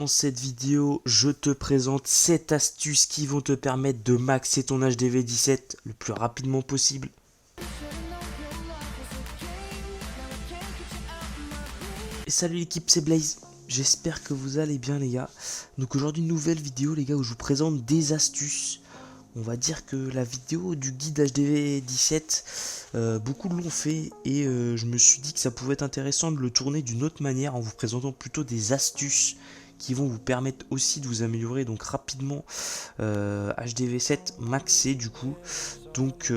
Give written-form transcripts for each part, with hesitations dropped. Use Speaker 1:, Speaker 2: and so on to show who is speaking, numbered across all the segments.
Speaker 1: Dans cette vidéo, je te présente 7 astuces qui vont te permettre de maxer ton HDV17 le plus rapidement possible. Et salut l'équipe, c'est Blaze. J'espère que vous allez bien les gars. Donc aujourd'hui, nouvelle vidéo les gars où je vous présente des astuces. On va dire que la vidéo du guide HDV17, beaucoup l'ont fait et je me suis dit que ça pouvait être intéressant de le tourner d'une autre manière en vous présentant plutôt des astuces qui vont vous permettre aussi de vous améliorer donc rapidement HDV7 maxé du coup. Donc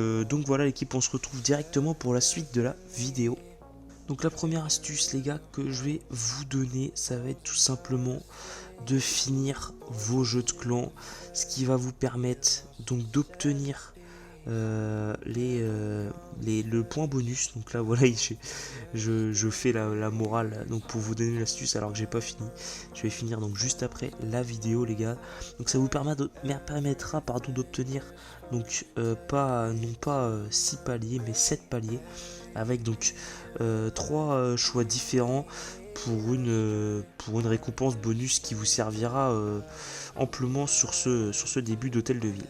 Speaker 1: voilà l'équipe, on se retrouve directement pour la suite de la vidéo. Donc la première astuce les gars que je vais vous donner, ça va être tout simplement de finir vos jeux de clans, ce qui va vous permettre donc d'obtenir le point bonus. Donc là voilà, je fais la morale donc pour vous donner l'astuce alors que j'ai pas fini. Je vais finir donc juste après la vidéo les gars. Donc ça vous permettra d'obtenir donc non pas 6 paliers mais 7 paliers avec donc 3 choix différents pour une récompense bonus qui vous servira amplement sur ce début d'hôtel de ville.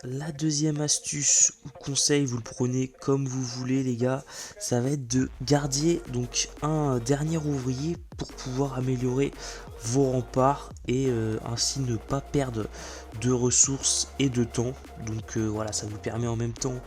Speaker 1: La deuxième astuce ou conseil, vous le prenez comme vous voulez les gars, ça va être de garder donc un dernier ouvrier pour pouvoir améliorer vos remparts et ainsi ne pas perdre de ressources et de temps. Donc voilà, ça vous permet en même temps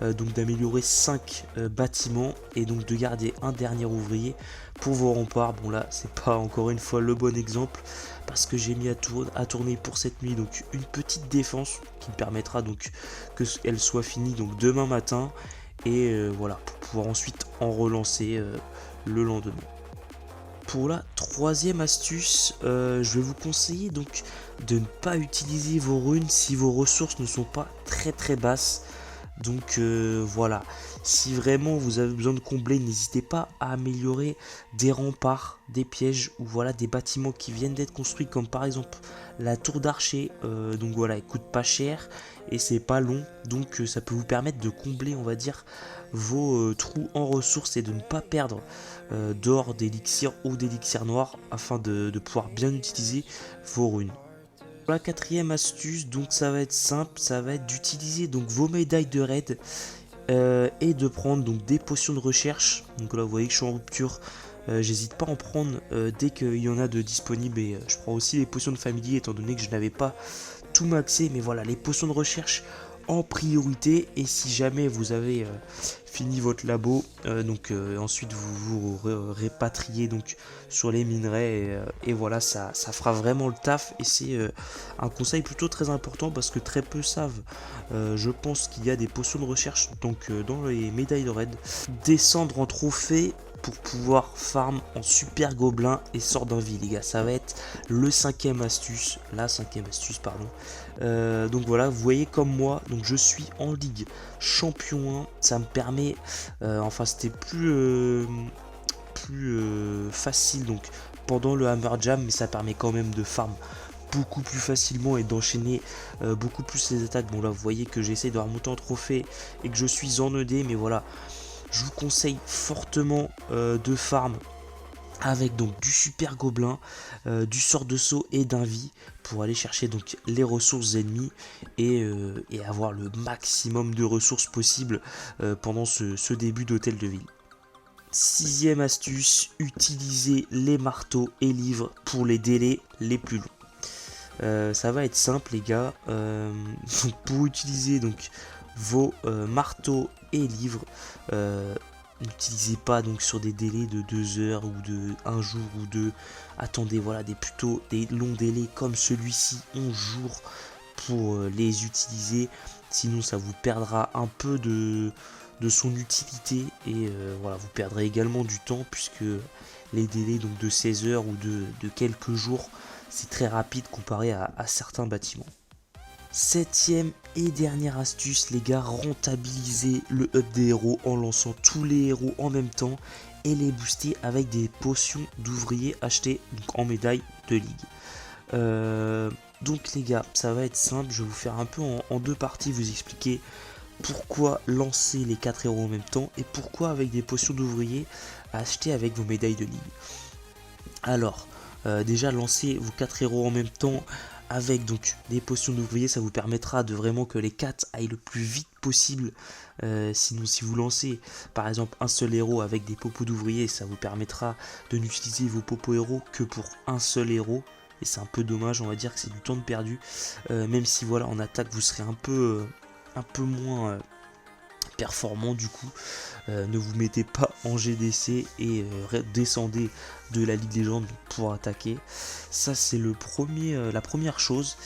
Speaker 1: donc d'améliorer 5 bâtiments et donc de garder un dernier ouvrier pour vos remparts. Bon là, c'est pas encore une fois le bon exemple parce que j'ai mis à tourner pour cette nuit donc une petite défense qui me permettra donc qu'elle soit finie donc demain matin et voilà pour pouvoir ensuite en relancer le lendemain. Pour la troisième astuce, je vais vous conseiller donc de ne pas utiliser vos runes si vos ressources ne sont pas très basses. Donc voilà, si vraiment vous avez besoin de combler, n'hésitez pas à améliorer des remparts, des pièges ou voilà des bâtiments qui viennent d'être construits comme par exemple la tour d'archer. Donc voilà, elle coûte pas cher et c'est pas long, donc ça peut vous permettre de combler on va dire vos trous en ressources et de ne pas perdre d'or, d'élixir ou d'élixir noir afin de pouvoir bien utiliser vos runes. Pour la quatrième astuce, donc ça va être simple, ça va être d'utiliser donc vos médailles de raid et de prendre donc des potions de recherche. Donc là vous voyez que je suis en rupture, j'hésite pas à en prendre dès qu'il y en a de disponibles et je prends aussi les potions de familier étant donné que je n'avais pas tout maxé, mais voilà les potions de recherche en priorité. Et si jamais vous avez fini votre labo, ensuite vous répatriez donc sur les minerais et voilà ça fera vraiment le taf et c'est un conseil plutôt très important parce que très peu savent. Je pense qu'il y a des potions de recherche donc dans les médailles de raid. Descendre en trophée pour pouvoir farm en super gobelin et sort d'un vie les gars, ça va être la cinquième astuce pardon. Donc voilà, vous voyez comme moi, donc je suis en ligue champion 1, ça me permet enfin c'était plus facile donc pendant le hammer jam, mais ça permet quand même de farm beaucoup plus facilement et d'enchaîner beaucoup plus les attaques. Bon là vous voyez que j'essaie de remonter en trophée et que je suis en ED, mais voilà, je vous conseille fortement de farm avec donc du super gobelin, du sort de saut et d'un vie pour aller chercher donc les ressources ennemies et avoir le maximum de ressources possibles pendant ce début d'hôtel de ville. Sixième astuce, utilisez les marteaux et livres pour les délais les plus longs. Ça va être simple les gars, pour utiliser donc vos marteaux et livres, n'utilisez pas donc sur des délais de 2 heures ou de 1 jour ou 2. Attendez voilà plutôt des longs délais comme celui-ci, 11 jours pour les utiliser. Sinon ça vous perdra un peu de son utilité et voilà, vous perdrez également du temps puisque les délais donc de 16 heures ou de quelques jours, c'est très rapide comparé à certains bâtiments. Septième et dernière astuce les gars, rentabiliser le up des héros en lançant tous les héros en même temps et les booster avec des potions d'ouvriers achetées donc en médaille de ligue. Donc les gars, ça va être simple, je vais vous faire un peu en deux parties, vous expliquer pourquoi lancer les 4 héros en même temps et pourquoi avec des potions d'ouvriers acheter avec vos médailles de ligue. Alors, déjà lancer vos 4 héros en même temps avec donc des potions d'ouvrier, ça vous permettra de vraiment que les 4 aillent le plus vite possible. Sinon, si vous lancez par exemple un seul héros avec des popos d'ouvrier, ça vous permettra de n'utiliser vos popos héros que pour un seul héros. Et c'est un peu dommage, on va dire que c'est du temps de perdu. Même si voilà, en attaque vous serez un peu moins performant du coup. Ne vous mettez pas en GDC et descendez de la Ligue des Légendes pour attaquer. Ça c'est la première chose.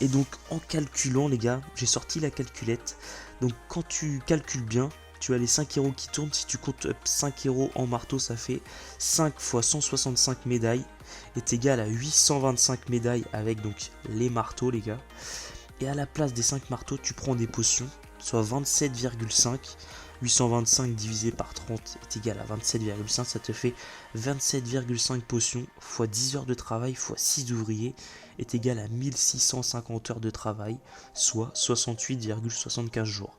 Speaker 1: Et donc en calculant les gars, j'ai sorti la calculette. Donc quand tu calcules bien, tu as les 5 héros qui tournent. Si tu comptes 5 héros en marteau, ça fait 5 fois 165 médailles est égal à 825 médailles avec donc les marteaux les gars. Et à la place des 5 marteaux, tu prends des potions, soit 27,5. 825 divisé par 30 est égal à 27,5, ça te fait 27,5 potions x 10 heures de travail x 6 ouvriers est égal à 1650 heures de travail, soit 68,75 jours.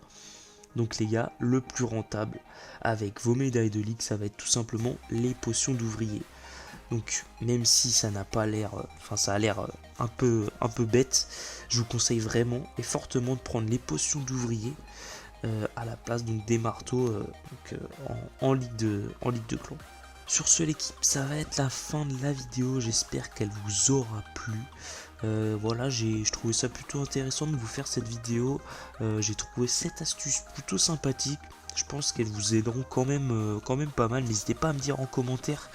Speaker 1: Donc les gars, le plus rentable avec vos médailles de ligue, ça va être tout simplement les potions d'ouvriers. Donc même si ça n'a pas l'air, ça a l'air un peu bête, je vous conseille vraiment et fortement de prendre les potions d'ouvriers à la place donc des marteaux en ligue de clan. Sur ce l'équipe, ça va être la fin de la vidéo, j'espère qu'elle vous aura plu. Voilà, je trouvais ça plutôt intéressant de vous faire cette vidéo. J'ai trouvé cette astuce plutôt sympathique. Je pense qu'elles vous aideront quand même pas mal. N'hésitez pas à me dire en commentaire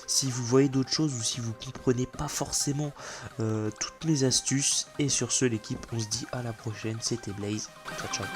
Speaker 1: si vous voyez d'autres choses ou si vous comprenez pas forcément toutes mes astuces. Et sur ce l'équipe, on se dit à la prochaine. C'était Blaze, ciao ciao.